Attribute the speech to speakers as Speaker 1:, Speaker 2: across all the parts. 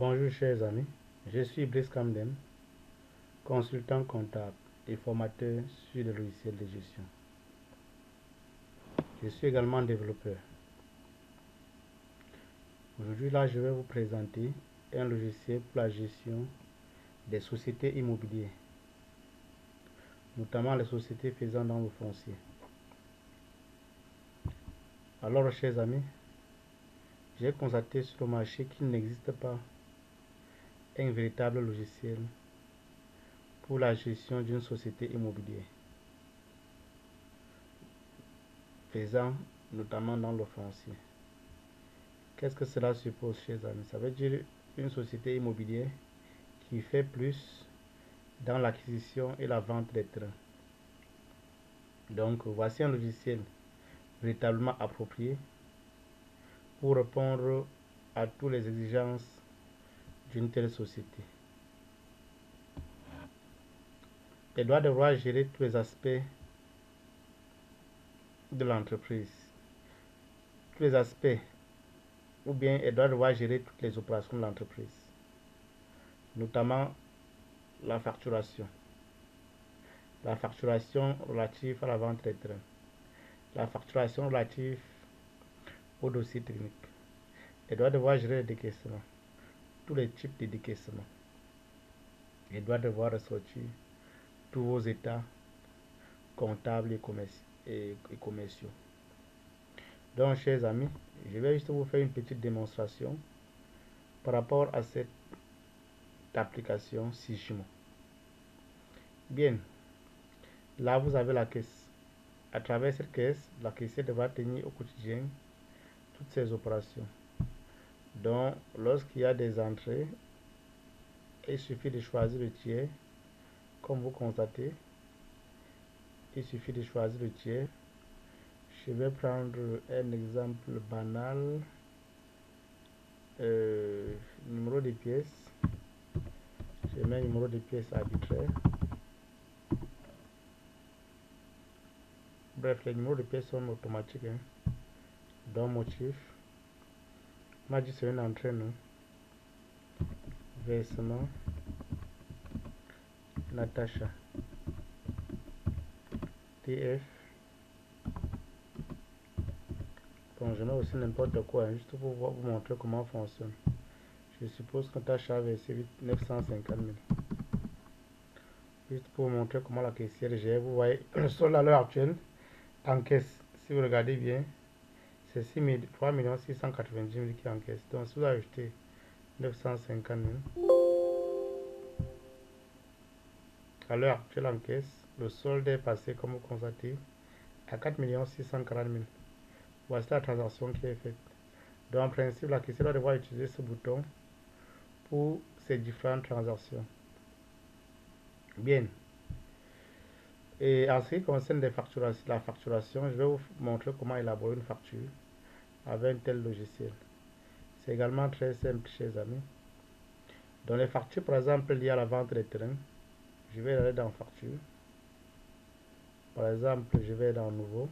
Speaker 1: Bonjour chers amis, je suis Brice Camden, consultant comptable et formateur sur les logiciels de gestion. Je suis également développeur. Aujourd'hui là, je vais vous présenter un logiciel pour la gestion des sociétés immobilières, notamment les sociétés faisant dans le foncier. Alors chers amis, j'ai constaté sur le marché qu'il n'existe pas un véritable logiciel pour la gestion d'une société immobilière, faisant notamment dans le foncier. Qu'est-ce que cela suppose, chers amis? Ça veut dire une société immobilière qui fait plus dans l'acquisition et la vente des terrains. Donc, voici un logiciel véritablement approprié pour répondre à toutes les exigences d'une telle société. Elle doit devoir gérer tous les aspects de l'entreprise, tous les aspects, ou bien elle doit devoir gérer toutes les opérations de l'entreprise, notamment la facturation relative à la vente des terrains, la facturation relative au dossier technique. Elle doit devoir gérer les décaissements, tous les types de décaissements. Elle doit devoir ressortir tous vos états comptables et commerciaux. Donc, chers amis, je vais juste vous faire une petite démonstration par rapport à cette application Sigimo. Bien, là vous avez la caisse. À travers cette caisse, la caissière devra tenir au quotidien toutes ces opérations. Donc, lorsqu'il y a des entrées, il suffit de choisir le tiers. Comme vous constatez, il suffit de choisir le tiers. Je vais prendre un exemple banal. Numéro de pièces. Je mets un numéro de pièces arbitraire. Bref, les numéros de pièces sont automatiques. Dans motif, m'a dit c'est une entrée, non? Versement. Natacha. TF. Bon, je mets aussi n'importe quoi, juste pour vous montrer comment fonctionne. Je suppose que Natacha a versé 950 000. Juste pour vous montrer comment la caissière gère. Vous voyez, le solde à l'heure actuelle en caisse, si vous regardez bien, c'est 3 690 000 qui est en caisse. Donc, si vous ajoutez 950 000 à l'heure actuelle en caisse, le solde est passé, comme vous constatez, à 4 640 000. Voici la transaction qui est faite. Donc, en principe, la caissière va devoir utiliser ce bouton pour ces différentes transactions. Bien. Et en ce qui concerne la facturation, je vais vous montrer comment élaborer une facture avec un tel logiciel. C'est également très simple, chers amis. Dans les factures, par exemple, liées à la vente des terrains, je vais aller dans facture. Par exemple, je vais dans nouveau.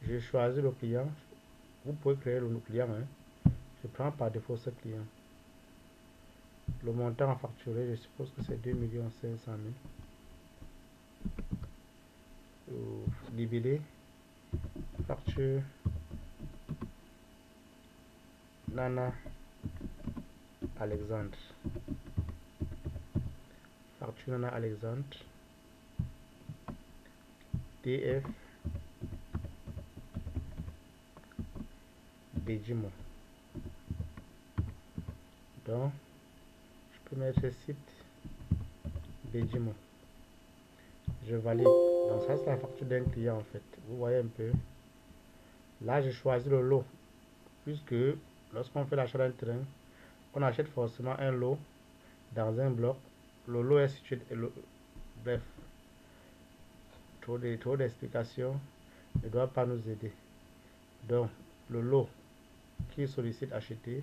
Speaker 1: Je choisis le client. Vous pouvez créer le client. Je prends par défaut ce client. Le montant à facturer, je suppose que c'est 2 500 000. Libellé. Facture. Nana Alexandre. Facture Nana Alexandre. TF. Béjimo. Donc, je peux mettre site Béjimo. Je valide. Donc ça c'est la facture d'un client en fait. Vous voyez un peu. Là je choisis le lot. Puisque lorsqu'on fait l'achat d'un terrain, on achète forcément un lot dans un bloc. Le lot est situé. Bref. Trop d'explications ne doit pas nous aider. Donc le lot qui sollicite acheter.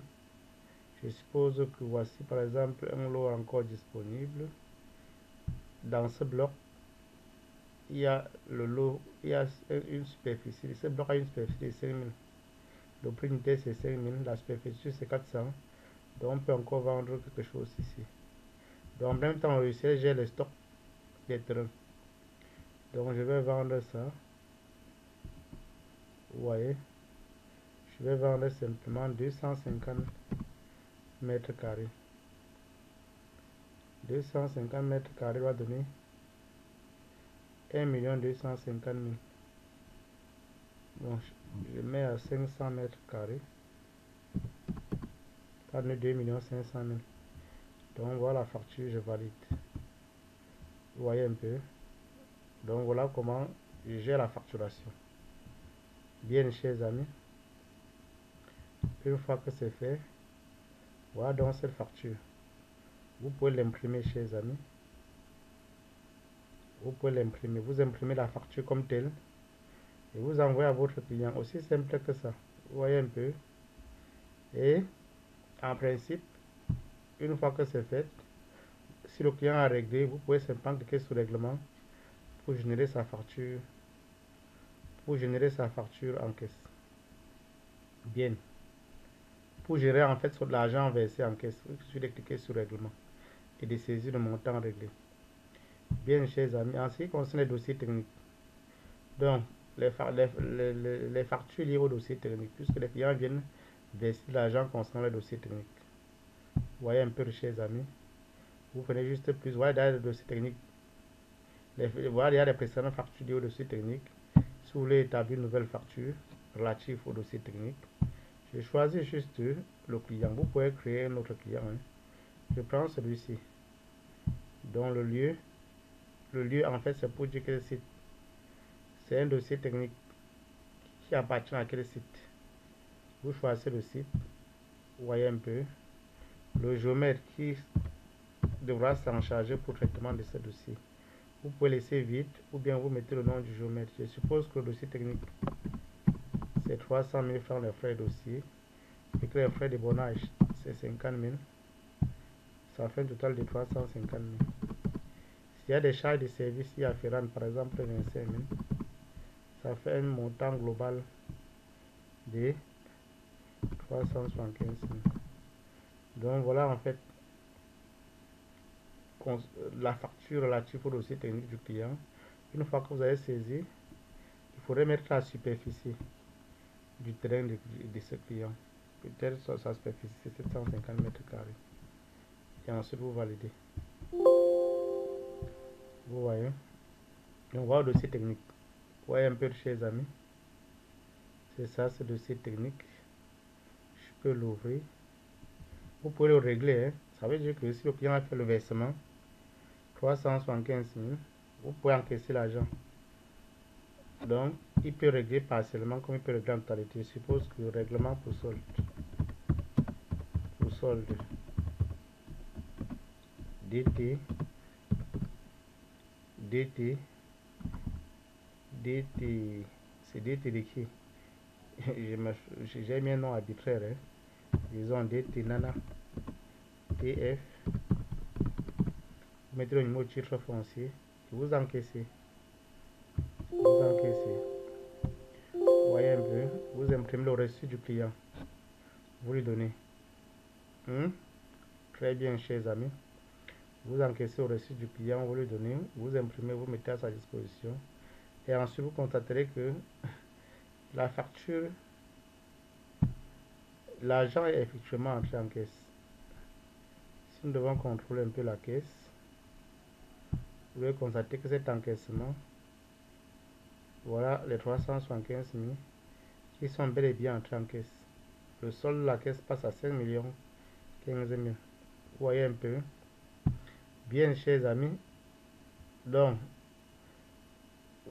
Speaker 1: Je suppose que voici par exemple un lot encore disponible. Dans ce bloc, il y a le lot, il y a une superficie. Ce bloc a une superficie de 5 000. Le prix unité c'est 5 000, la superficie c'est 400. Donc on peut encore vendre quelque chose ici. Donc en même temps, ici, j'ai le stock des terrains. Donc je vais vendre ça. Vous voyez, je vais vendre simplement 250 mètres carrés. 250 mètres carrés va donner 1 250 000. Donc je mets à 500 mètres carrés. Ça donne 2 500 000. Donc voilà la facture, je valide. Vous voyez un peu. Donc voilà comment je gère la facturation. Bien, chers amis. Une fois que c'est fait, voilà donc cette facture. Vous pouvez l'imprimer, chers amis. Vous pouvez l'imprimer. Vous imprimez la facture comme telle et vous envoyez à votre client. Aussi simple que ça. Vous voyez un peu. Et en principe, une fois que c'est fait, si le client a réglé, vous pouvez simplement cliquer sur règlement pour générer sa facture. Pour générer sa facture en caisse. Bien. Pour gérer en fait l'argent versé en caisse, il suffit de cliquer sur règlement et de saisir le montant réglé. Bien, chers amis, en ce qui concerne les dossiers techniques, donc les factures liées au dossier technique, puisque les clients viennent verser l'argent concernant le dossier technique. Vous voyez un peu, chers amis, vous prenez juste plus, vous voyez derrière le dossier technique, voilà, il y a les précédentes factures liées au dossier technique. Si vous voulez établir une nouvelle facture relative au dossier technique, je choisis juste le client. Vous pouvez créer un autre client. Hein. Je prends celui-ci. Donc le lieu en fait c'est pour dire que le site, c'est un dossier technique qui appartient à quel site. Vous choisissez le site, vous voyez un peu, le géomètre qui devra s'en charger pour le traitement de ce dossier. Vous pouvez laisser vide ou bien vous mettez le nom du géomètre. Je suppose que le dossier technique c'est 300 000 francs les frais de dossier et que les frais de bonnage c'est 50 000. Ça fait un total de 350 000. S'il y a des charges de service y afférentes, par exemple 25 000, ça fait un montant global de 375 000. Donc voilà en fait la facture relative au dossier technique du client. Une fois que vous avez saisi, il faudrait mettre la superficie du terrain de ce client. Peut-être sa superficie c'est 750 mètres carrés. Et ensuite vous validez. Vous voyez. Donc voilà le dossier technique. Vous voyez un peu, chers amis. C'est ça, ce dossier technique. Je peux l'ouvrir. Vous pouvez le régler. Hein. Ça veut dire que si le client a fait le versement, 375 000, vous pouvez encaisser l'argent. Donc, il peut régler partiellement comme il peut régler en totalité. Je suppose que le règlement pour solde. Pour solde. DT. DT. DT. C'est DT de qui? J'ai mis un nom arbitraire. Hein. Disons DT Nana. TF. Vous mettez le numéro de titre foncier. Et vous encaissez. Vous encaissez. Vous voyez un peu. Vous imprimez le reçu du client. Vous lui donnez. Très bien, chers amis. Vous encaissez le reçu du client, vous lui donnez, vous imprimez, vous mettez à sa disposition. Et ensuite, vous constaterez que la facture, l'argent est effectivement entré en caisse. Si nous devons contrôler un peu la caisse, vous allez constater que cet encaissement, voilà les 375 000 qui sont bel et bien entrés en caisse. Le solde de la caisse passe à 5 15 000. Vous voyez un peu. Bien, chers amis. Donc,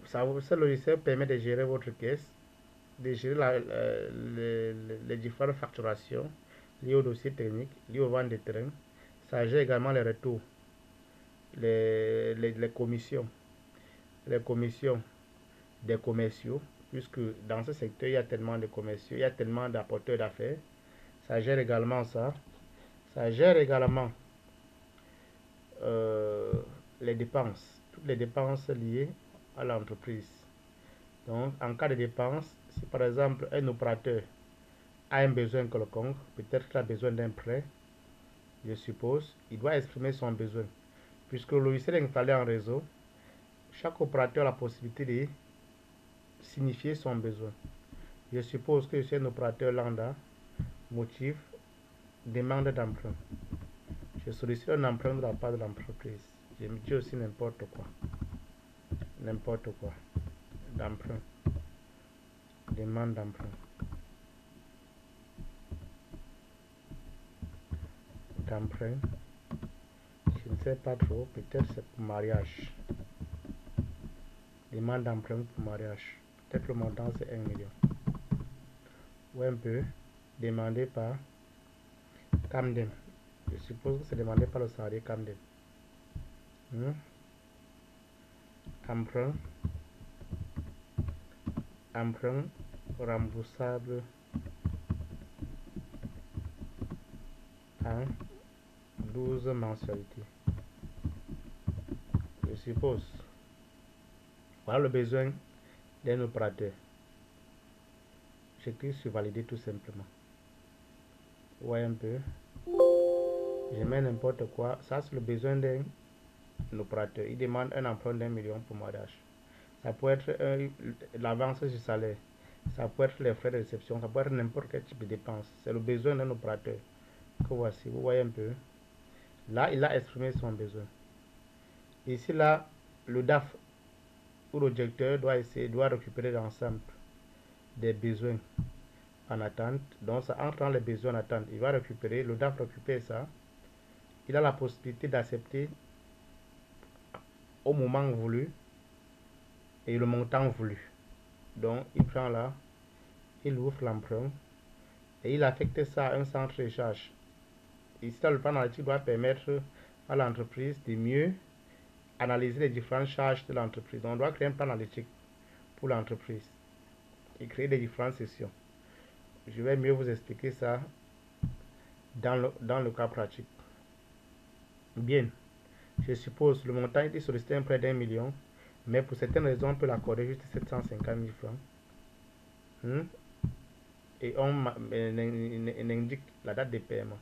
Speaker 1: ce logiciel permet de gérer votre caisse, de gérer les différentes facturations liées au dossier technique, liées aux ventes de terrain. Ça gère également les retours, les commissions des commerciaux, puisque dans ce secteur, il y a tellement de commerciaux, il y a tellement d'apporteurs d'affaires. Ça gère également ça. Ça gère également les dépenses, toutes les dépenses liées à l'entreprise. Donc, en cas de dépenses, si par exemple un opérateur a un besoin quelconque, peut-être qu'il a besoin d'un prêt, je suppose, il doit exprimer son besoin. Puisque le logiciel est installé en réseau, chaque opérateur a la possibilité de signifier son besoin. Je suppose que je suis un opérateur lambda, motif, demande d'emprunt. Je sollicite un emprunt de la part de l'entreprise. Je me dis aussi n'importe quoi. N'importe quoi. D'emprunt. Demande d'emprunt. D'emprunt. Je ne sais pas trop. Peut-être c'est pour mariage. Demande d'emprunt pour mariage. Peut-être le montant c'est 1 million. Ou un peu. Demandé par Camden. Je suppose que c'est demandé par le salarié Camden. Emprunt. Emprunt remboursable en 12 mensualités. Je suppose. Voilà le besoin d'un opérateur. Je clique sur valider tout simplement. Ouais, un peu. Je mets n'importe quoi. Ça, c'est le besoin d'un opérateur. Il demande un emprunt d'1 million pour mariage. Ça peut être l'avance du salaire. Ça peut être les frais de réception. Ça peut être n'importe quel type de dépense. C'est le besoin d'un opérateur. Que voici. Vous voyez un peu. Là, il a exprimé son besoin. Ici, là, le DAF ou l'objecteur doit récupérer l'ensemble des besoins en attente. Donc, ça entre dans les besoins en attente. Il va récupérer, le DAF récupère ça. Il a la possibilité d'accepter au moment voulu et le montant voulu. Donc, il prend là, il ouvre l'emprunt et il affecte ça à un centre de charge. Ici, le plan analytique doit permettre à l'entreprise de mieux analyser les différentes charges de l'entreprise. Donc, on doit créer un plan analytique pour l'entreprise et créer des différentes sessions. Je vais mieux vous expliquer ça dans le cas pratique. Bien, je suppose le montant est sollicité près d'1 million, mais pour certaines raisons, on peut l'accorder juste 750 000 francs. Et on indique la date de paiement.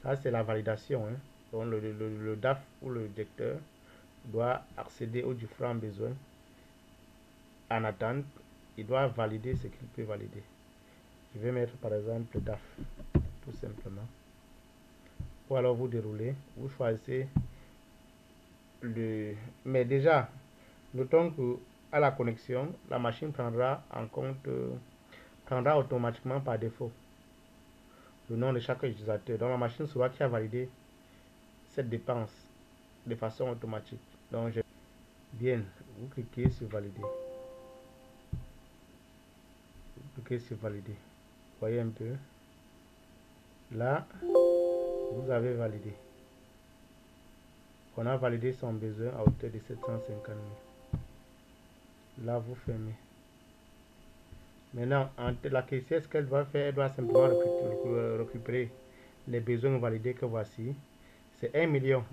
Speaker 1: Ça, c'est la validation. Donc, le DAF ou le directeur doit accéder aux différents besoins en attente. Il doit valider ce qu'il peut valider. Je vais mettre par exemple le DAF, tout simplement. Ou alors vous déroulez, vous choisissez le... Mais déjà, notons que à la connexion, la machine prendra en compte, prendra automatiquement par défaut le nom de chaque utilisateur. Donc la machine saura qui a validé cette dépense de façon automatique. Donc bien, vous cliquez sur valider. Vous cliquez sur valider. Voyez un peu. Là, vous avez validé. On a validé son besoin à hauteur de 750 000. Là, vous fermez. Maintenant, la caissière, ce qu'elle doit faire, elle doit simplement récupérer les besoins validés que voici. C'est 1 million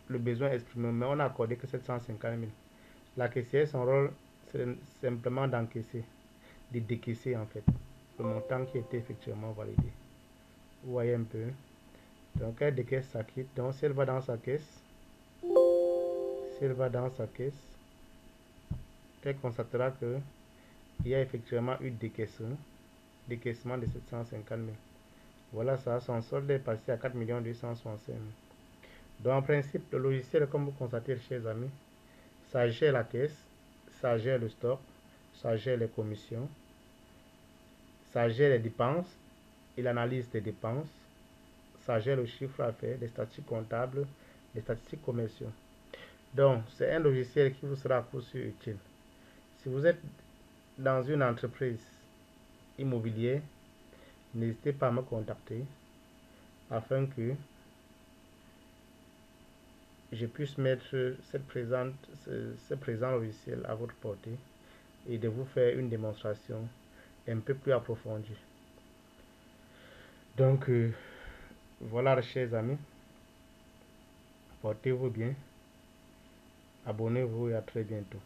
Speaker 1: le besoin exprimé, mais on n'a accordé que 750 000. La caissière, son rôle, c'est simplement d'encaisser, de décaisser en fait, le montant qui était effectivement validé. Vous voyez un peu. Donc, elle décaisse sa quitte. Donc, si elle va dans sa caisse, elle constatera que il y a effectivement eu décaissement de 750 000. Voilà ça, son solde est passé à 4 265 000. Donc en principe, le logiciel, comme vous constatez, chers amis, ça gère la caisse, ça gère le stock, ça gère les commissions, ça gère les dépenses, il analyse les dépenses, ça gère le chiffre à faire, les statistiques comptables, les statistiques commerciaux. Donc, c'est un logiciel qui vous sera à coup sûr utile. Si vous êtes dans une entreprise immobilière, n'hésitez pas à me contacter afin que je puisse mettre ce présent logiciel à votre portée et de vous faire une démonstration un peu plus approfondie. Donc, voilà, chers amis, portez-vous bien, abonnez-vous et à très bientôt.